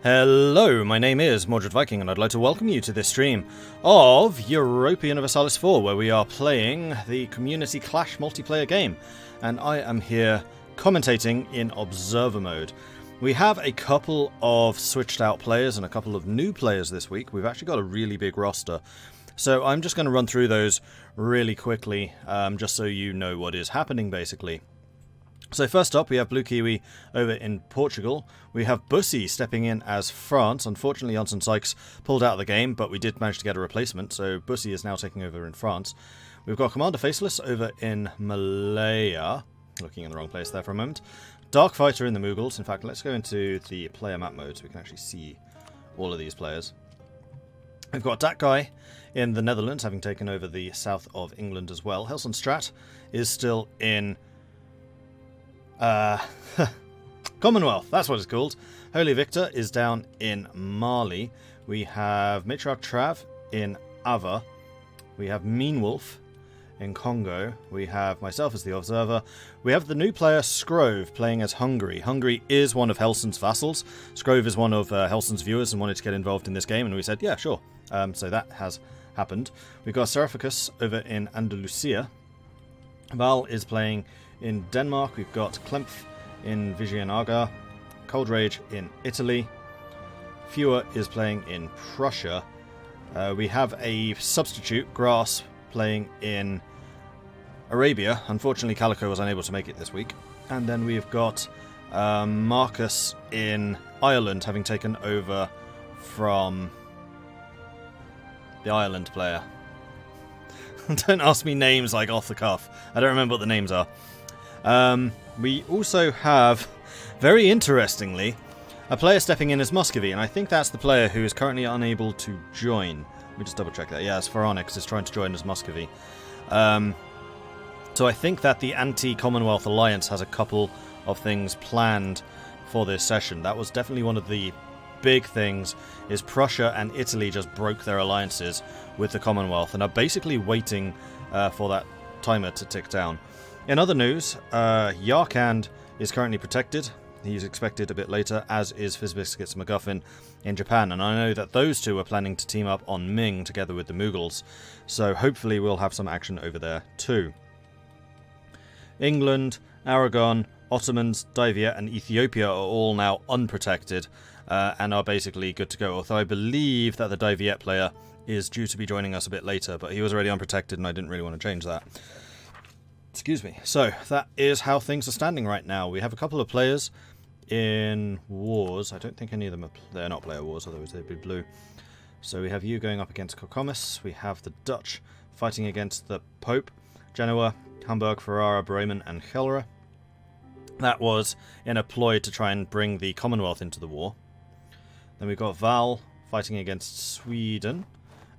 Hello, my name is Mordred Viking, and I'd like to welcome you to this stream of Europa Universalis 4, where we are playing the Community Clash multiplayer game, and I am here commentating in Observer mode. We have a couple of switched out players and a couple of new players this week. We've actually got a really big roster, so I'm just going to run through those really quickly, just so you know what is happening, basically. So first up, we have Blue Kiwi over in Portugal. We have Bussy stepping in as France. Unfortunately, Janssen Sykes pulled out of the game, but we did manage to get a replacement, so Bussy is now taking over in France. We've got Commander Faceless over in Malaya. Looking in the wrong place there for a moment. Darkfighter in the Mughals. In fact, let's go into the player map mode so we can actually see all of these players. We've got that guy in the Netherlands, having taken over the south of England as well. Helson Strat is still in Commonwealth, that's what it's called. Holy Victor is down in Mali. We have Matriarch Trav in Ava. We have Mean Wolf in Congo. We have myself as the Observer. We have the new player Scrove playing as Hungary. Hungary is one of Helson's vassals. Scrove is one of Helson's viewers and wanted to get involved in this game, and we said, yeah, sure. So that has happened. We've got Seraphicus over in Andalusia. Val is playing in Denmark. We've got Klemf in Vigianaga, Cold Rage in Italy. Fewer is playing in Prussia. We have a substitute, Grass, playing in Arabia. Unfortunately, Calico was unable to make it this week. And then we've got Marcus in Ireland, having taken over from the Ireland player. Don't ask me names like off the cuff. I don't remember what the names are. We also have, very interestingly, a player stepping in as Muscovy, and I think that's the player who is currently unable to join. Let me just double check that. Yeah, it's Pharonix is trying to join as Muscovy. So I think that the Anti-Commonwealth Alliance has a couple of things planned for this session. That was definitely one of the big things, is Prussia and Italy just broke their alliances with the Commonwealth and are basically waiting for that timer to tick down. In other news, Yarkand is currently protected. He's expected a bit later, as is Fizzbiscuits MacGuffin in Japan, and I know that those two are planning to team up on Ming together with the Mughals, so hopefully we'll have some action over there too. England, Aragon, Ottomans, Daviet and Ethiopia are all now unprotected and are basically good to go, although I believe that the Daviet player is due to be joining us a bit later, but he was already unprotected and I didn't really want to change that. Excuse me. So, that is how things are standing right now. We have a couple of players in wars. I don't think any of them are... They're not player wars, otherwise they'd be blue. So we have you going up against Kokomis. We have the Dutch fighting against the Pope, Genoa, Hamburg, Ferrara, Bremen and Helra. That was in a ploy to try and bring the Commonwealth into the war. Then we've got Val fighting against Sweden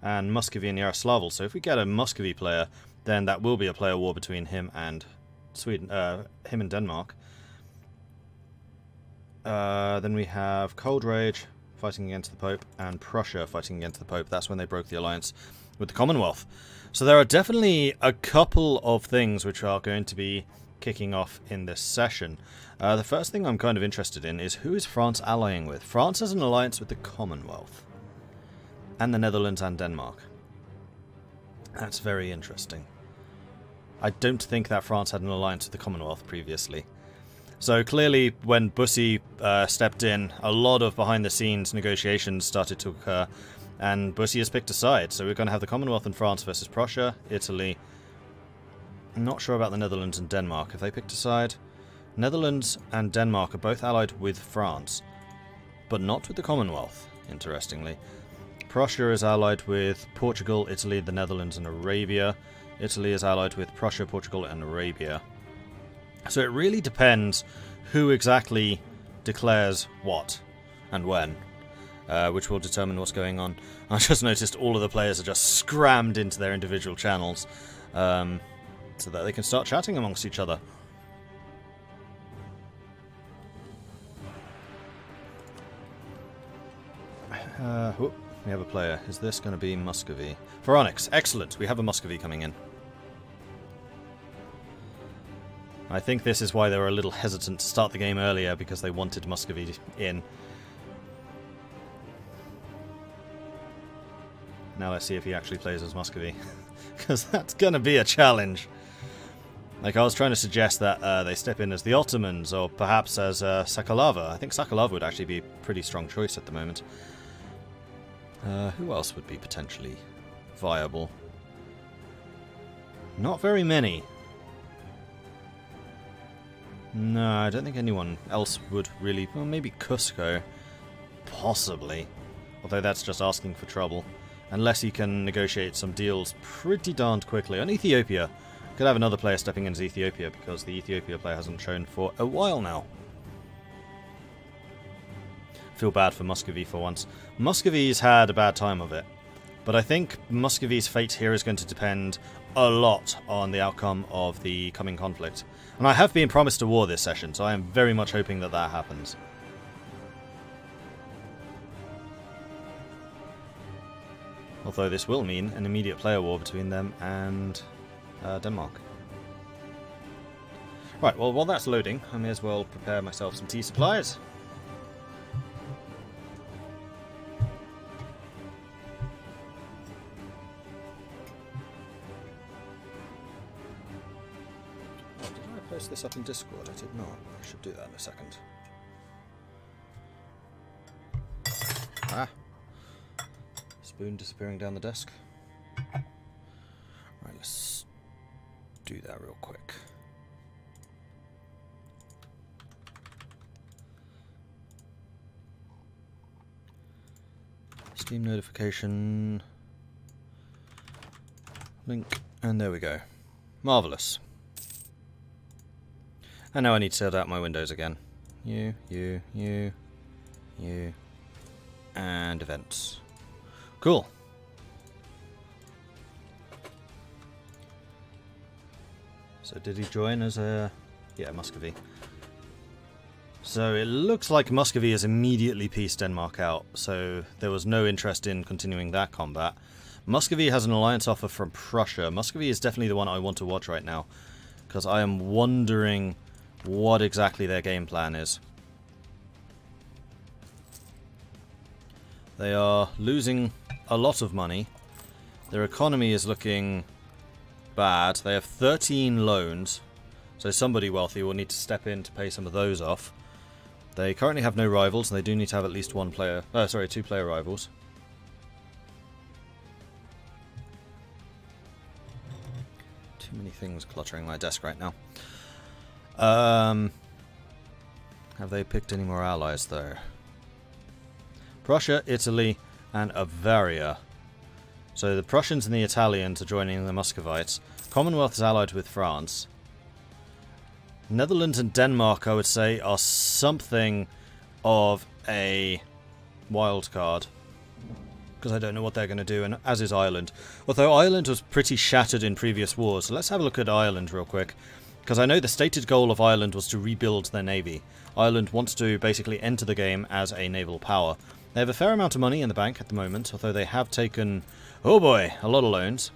and Muscovy and Yaroslavl. So if we get a Muscovy player, then that will be a player war between him and Sweden, him and Denmark. Then we have Cold Rage fighting against the Pope and Prussia fighting against the Pope. That's when they broke the alliance with the Commonwealth. So there are definitely a couple of things which are going to be kicking off in this session. The first thing I'm kind of interested in is who is France allying with? France has an alliance with the Commonwealth and the Netherlands and Denmark. That's very interesting. I don't think that France had an alliance with the Commonwealth previously. So clearly, when Bussy stepped in, a lot of behind-the-scenes negotiations started to occur, and Bussy has picked a side. So we're going to have the Commonwealth and France versus Prussia, Italy. I'm not sure about the Netherlands and Denmark. Have they picked a side? Netherlands and Denmark are both allied with France, but not with the Commonwealth, interestingly. Prussia is allied with Portugal, Italy, the Netherlands and Arabia. Italy is allied with Prussia, Portugal and Arabia. So it really depends who exactly declares what and when, which will determine what's going on. I just noticed all of the players are just scrammed into their individual channels so that they can start chatting amongst each other. We have a player. Is this going to be Muscovy? Pharonix. Excellent. We have a Muscovy coming in. I think this is why they were a little hesitant to start the game earlier, because they wanted Muscovy in. Now let's see if he actually plays as Muscovy. Because that's going to be a challenge. Like, I was trying to suggest that they step in as the Ottomans, or perhaps as Sakalava. I think Sakalava would actually be a pretty strong choice at the moment. Who else would be potentially viable? Not very many. No, I don't think anyone else would really... Well, maybe Cusco. Possibly. Although that's just asking for trouble. Unless he can negotiate some deals pretty darned quickly. On Ethiopia, could have another player stepping in as Ethiopia, because the Ethiopia player hasn't shown for a while now. Feel bad for Muscovy for once. Muscovy's had a bad time of it. But I think Muscovy's fate here is going to depend a lot on the outcome of the coming conflict. And I have been promised a war this session, so I am very much hoping that that happens. Although this will mean an immediate player war between them and Denmark. Right, well, while that's loading, I may as well prepare myself some tea supplies. Post this up in Discord? I did not. I should do that in a second. Ah. Spoon disappearing down the desk. Right, let's do that real quick. Steam notification. Link. And there we go. Marvellous. And now I need to set out my windows again. You, and events. Cool. So did he join as a... Yeah, Muscovy. So it looks like Muscovy has immediately pieced Denmark out, so there was no interest in continuing that combat. Muscovy has an alliance offer from Prussia. Muscovy is definitely the one I want to watch right now, because I am wondering what exactly their game plan is. They are losing a lot of money. Their economy is looking bad. They have 13 loans, so somebody wealthy will need to step in to pay some of those off. They currently have no rivals, and they do need to have at least one player. Two player rivals. Too many things cluttering my desk right now. Have they picked any more allies though? Prussia, Italy, and Bavaria. So the Prussians and the Italians are joining the Muscovites. Commonwealth is allied with France. Netherlands and Denmark, I would say, are something of a wild card, because I don't know what they're going to do, and as is Ireland. Although Ireland was pretty shattered in previous wars, so let's have a look at Ireland real quick. Because I know the stated goal of Ireland was to rebuild their navy. Ireland wants to basically enter the game as a naval power. They have a fair amount of money in the bank at the moment, although they have taken, oh boy, a lot of loans.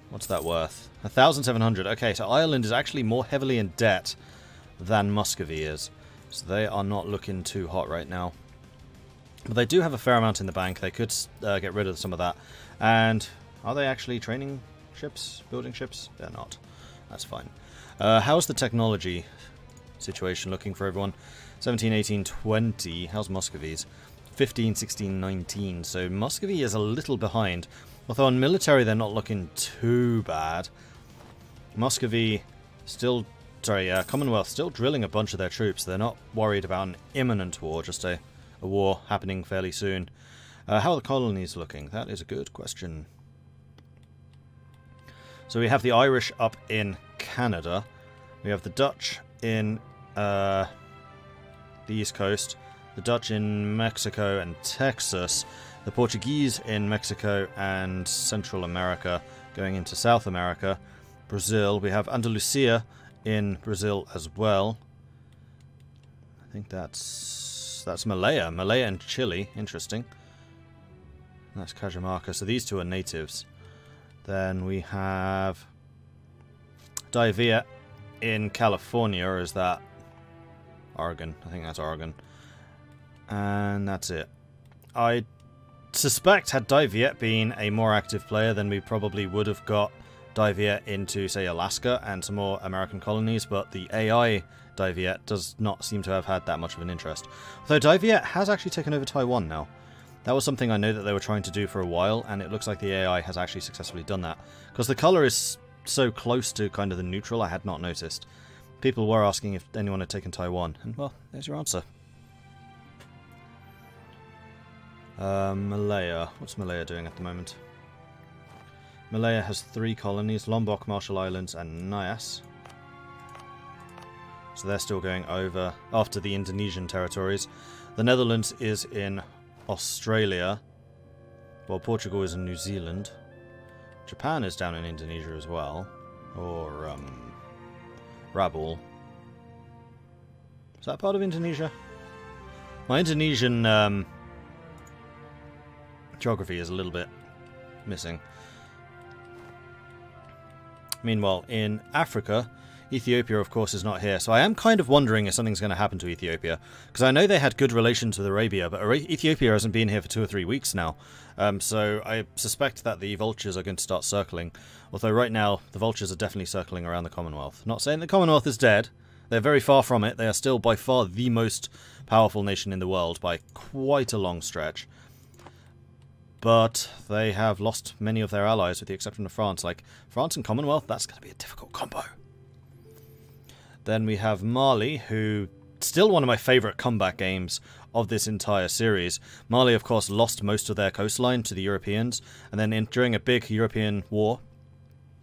What's that worth? 1,700. Okay, so Ireland is actually more heavily in debt than Muscovy is. So they are not looking too hot right now. But they do have a fair amount in the bank. They could get rid of some of that. And are they actually training ships? Building ships? They're not. That's fine. How's the technology situation looking for everyone? 17, 18, 20. How's Muscovy's? 15, 16, 19. So Muscovy is a little behind. Although on military they're not looking too bad. Muscovy still... Sorry, Commonwealth still drilling a bunch of their troops. They're not worried about an imminent war, just a war happening fairly soon. How are the colonies looking? That is a good question. So we have the Irish up in Canada. We have the Dutch in the East Coast. The Dutch in Mexico and Texas. The Portuguese in Mexico and Central America, going into South America. Brazil. We have Andalusia in Brazil as well. I think that's Malaya. Malaya and Chile. Interesting. That's Cajamarca. So these two are natives. Then we have Daivia in California, or is that Oregon? I think that's Oregon. And that's it. I suspect had Dai Viet been a more active player, then we probably would have got Dai Viet into, say, Alaska and some more American colonies, but the AI Dai Viet does not seem to have had that much of an interest. Although Dai Viet has actually taken over Taiwan now. That was something I know that they were trying to do for a while, and it looks like the AI has actually successfully done that. Because the colour is so close to kind of the neutral, I had not noticed. People were asking if anyone had taken Taiwan, and well, there's your answer. Malaya. What's Malaya doing at the moment? Malaya has 3 colonies, Lombok, Marshall Islands, and Nias. So they're still going over after the Indonesian territories. The Netherlands is in Australia, while Portugal is in New Zealand. Japan is down in Indonesia as well. Or, Rabaul. Is that part of Indonesia? My Indonesian, geography is a little bit missing. Meanwhile, in Africa, Ethiopia, of course, is not here. So I am kind of wondering if something's going to happen to Ethiopia. Because I know they had good relations with Arabia, but Ethiopia hasn't been here for 2 or 3 weeks now. So I suspect that the vultures are going to start circling. Although right now, the vultures are definitely circling around the Commonwealth. Not saying the Commonwealth is dead. They're very far from it. They are still by far the most powerful nation in the world by quite a long stretch. But they have lost many of their allies, with the exception of France. Like, France and Commonwealth, that's going to be a difficult combo. Then we have Mali, who... still one of my favourite comeback games of this entire series. Mali, of course, lost most of their coastline to the Europeans, and then during a big European war,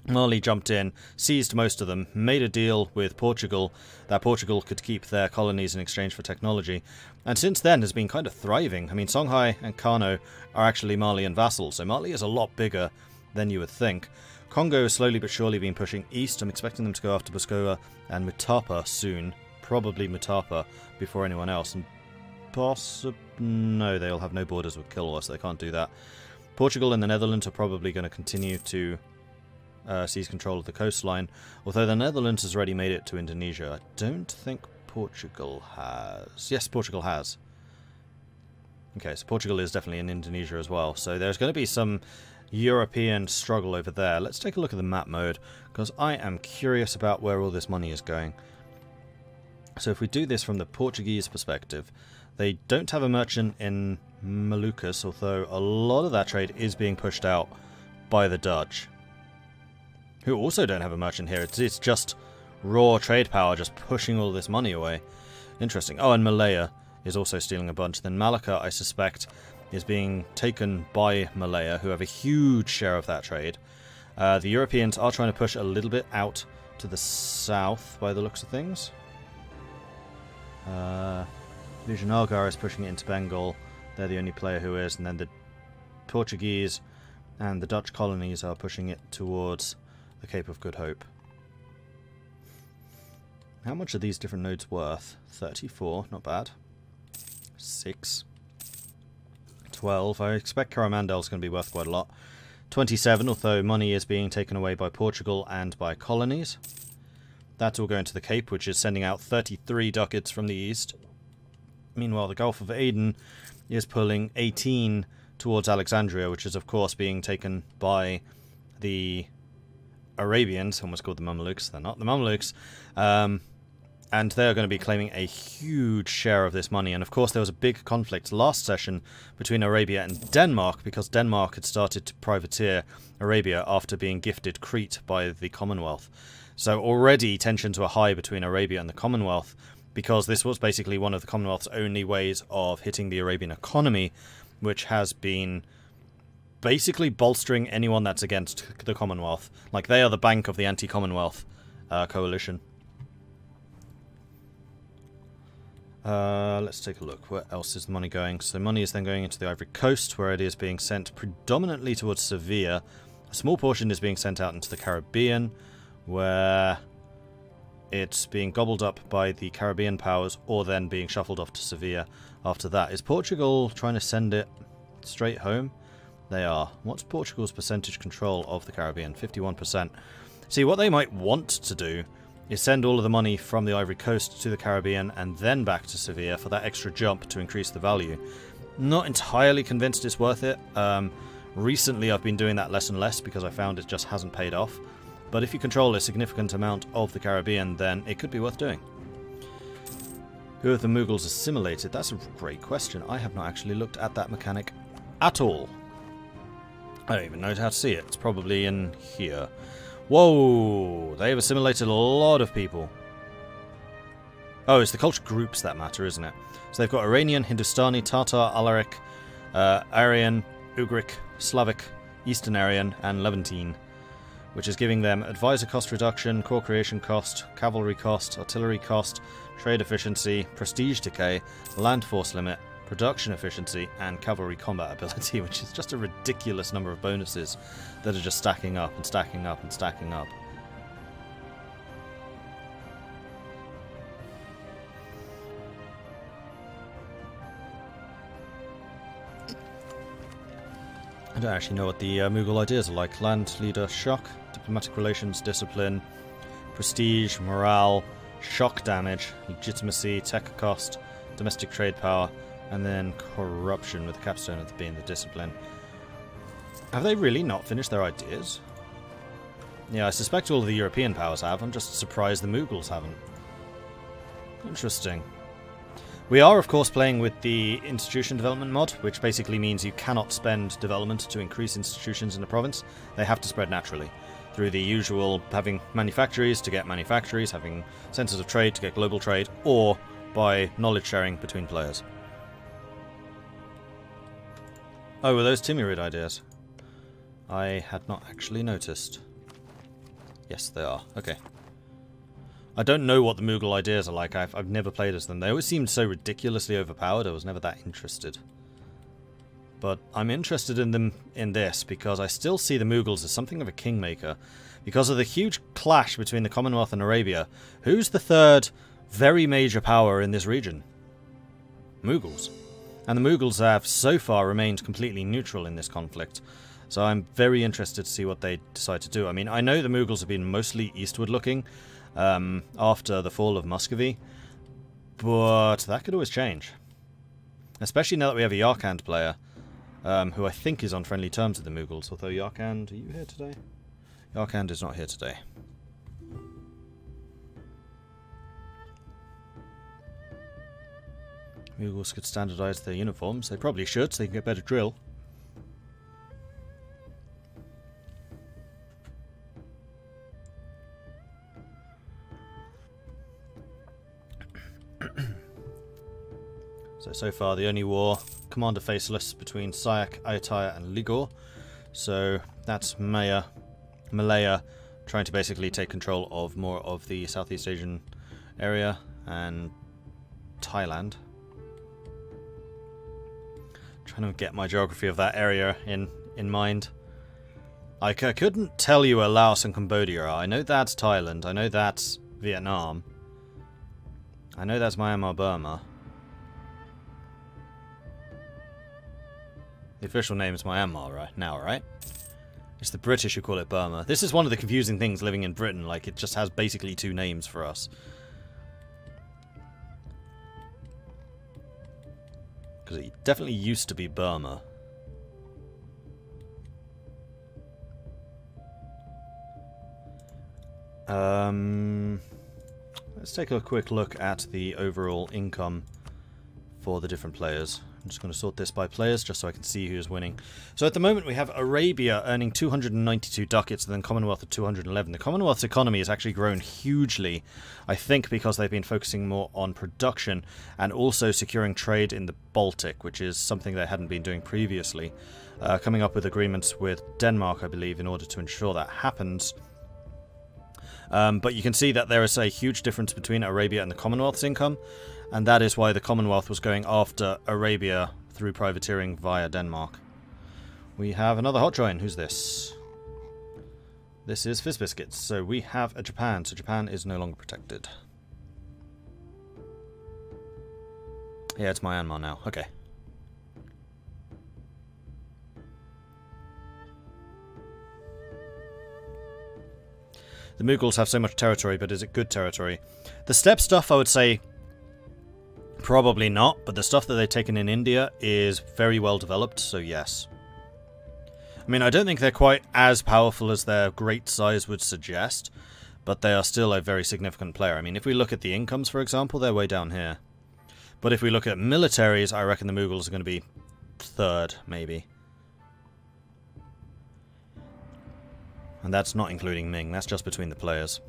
Mali jumped in, seized most of them, made a deal with Portugal that Portugal could keep their colonies in exchange for technology, and since then has been kind of thriving. I mean, Songhai and Kano are actually Malian vassals, so Mali is a lot bigger than you would think. Congo has slowly but surely been pushing east. I'm expecting them to go after Boskoa and Mutapa soon. Probably Mutapa before anyone else. And no, they'll have no borders with Kilwa, so they can't do that. Portugal and the Netherlands are probably going to continue to seize control of the coastline, although the Netherlands has already made it to Indonesia. I don't think Portugal has. Yes, Portugal has. Okay, so Portugal is definitely in Indonesia as well. So there's going to be some European struggle over there. Let's take a look at the map mode, because I am curious about where all this money is going. So if we do this from the Portuguese perspective, they don't have a merchant in Moluccas, although a lot of that trade is being pushed out by the Dutch, who also don't have a merchant here. It's just raw trade power just pushing all this money away. Interesting. Oh, and Malaya is also stealing a bunch. Then Malacca, I suspect, is being taken by Malaya, who have a huge share of that trade. The Europeans are trying to push a little bit out to the south, by the looks of things. Vijayanagara is pushing it into Bengal. They're the only player who is. And then the Portuguese and the Dutch colonies are pushing it towards the Cape of Good Hope. How much are these different nodes worth? 34, not bad. 6. 12. I expect Coromandel's going to be worth quite a lot. 27, although money is being taken away by Portugal and by colonies. That's all going to the Cape, which is sending out 33 ducats from the east. Meanwhile, the Gulf of Aden is pulling 18 towards Alexandria, which is, of course, being taken by the Arabians, almost called the Mamelukes. They're not the Mamelukes. And they're going to be claiming a huge share of this money. And of course there was a big conflict last session between Arabia and Denmark, because Denmark had started to privateer Arabia after being gifted Crete by the Commonwealth. So already tensions were high between Arabia and the Commonwealth, because this was basically one of the Commonwealth's only ways of hitting the Arabian economy, which has been basically bolstering anyone that's against the Commonwealth. Like, they are the bank of the anti-Commonwealth coalition. Let's take a look. Where else is the money going? So money is then going into the Ivory Coast, where it is being sent predominantly towards Sevilla. A small portion is being sent out into the Caribbean, where it's being gobbled up by the Caribbean powers, or then being shuffled off to Sevilla after that. Is Portugal trying to send it straight home? They are. What's Portugal's percentage control of the Caribbean? 51%. See, what they might want to do is send all of the money from the Ivory Coast to the Caribbean and then back to Sevilla for that extra jump to increase the value. Not entirely convinced it's worth it. Recently I've been doing that less and less because I found it just hasn't paid off. But if you control a significant amount of the Caribbean, then it could be worth doing. Who have the Mughals assimilated? That's a great question. I have not actually looked at that mechanic at all. I don't even know how to see it. It's probably in here. Whoa! They have assimilated a lot of people. Oh, it's the culture groups that matter, isn't it? So they've got Iranian, Hindustani, Tatar, Alaric, Aryan, Ugric, Slavic, Eastern Aryan, and Levantine, which is giving them advisor cost reduction, core creation cost, cavalry cost, artillery cost, trade efficiency, prestige decay, land force limit, production efficiency, and cavalry combat ability, which is just a ridiculous number of bonuses that are just stacking up and stacking up and stacking up. I don't actually know what the Mughal ideas are like. Land leader, shock, diplomatic relations, discipline, prestige, morale, shock damage, legitimacy, tech cost, domestic trade power, and then corruption, with the capstone of being the discipline. Have they really not finished their ideas? Yeah, I suspect all of the European powers have. I'm just surprised the Mughals haven't. Interesting. We are, of course, playing with the institution development mod, which basically means you cannot spend development to increase institutions in the province. They have to spread naturally, through the usual having manufactories to get manufactories, having centers of trade to get global trade, or by knowledge sharing between players. Oh, were those Timurid ideas? I had not actually noticed. Yes, they are. Okay. I don't know what the Mughal ideas are like. I've never played as them. They always seemed so ridiculously overpowered. I was never that interested. But I'm interested in them in this because I still see the Mughals as something of a kingmaker. Because of the huge clash between the Commonwealth and Arabia, who's the third very major power in this region? Mughals. And the Mughals have so far remained completely neutral in this conflict. So I'm very interested to see what they decide to do. I mean, I know the Mughals have been mostly eastward looking after the fall of Muscovy, but that could always change. Especially now that we have a Yarkand player, who I think is on friendly terms with the Mughals, although Yarkand, are you here today? Yarkand is not here today. Mughals could standardise their uniforms. They probably should, so they can get better drill. So far the only war, Commander Faceless, between Sayak, Ayutthaya and Ligor. So that's Malaya trying to basically take control of more of the Southeast Asian area, and Thailand. Trying to get my geography of that area in mind. I couldn't tell you where Laos and Cambodia are. I know that's Thailand. I know that's Vietnam. I know that's Myanmar, Burma. The official name is Myanmar right now, right? It's the British who call it Burma. This is one of the confusing things living in Britain. Like, it just has basically two names for us. Because it definitely used to be Burma. Let's take a quick look at the overall income for the different players. I'm just going to sort this by players just so I can see who's winning. So at the moment we have Arabia earning 292 ducats and then Commonwealth at 211. The Commonwealth's economy has actually grown hugely, I think because they've been focusing more on production and also securing trade in the Baltic, which is something they hadn't been doing previously. Coming up with agreements with Denmark, I believe, in order to ensure that happens. But you can see that there is a huge difference between Arabia and the Commonwealth's income, and that is why the Commonwealth was going after Arabia through privateering via Denmark. We have another hot join. Who's this? This is Fizz Biscuits. So we have a Japan, so Japan is no longer protected. Yeah, it's Myanmar now. Okay. The Mughals have so much territory, but is it good territory? The steppe stuff, I would say, Probably not, but the stuff that they've taken in India is very well developed, so yes. I mean, I don't think they're quite as powerful as their great size would suggest, but they are still a very significant player. I mean, if we look at the incomes, for example, they're way down here. But if we look at militaries, I reckon the Mughals are going to be third, maybe. And that's not including Ming, that's just between the players.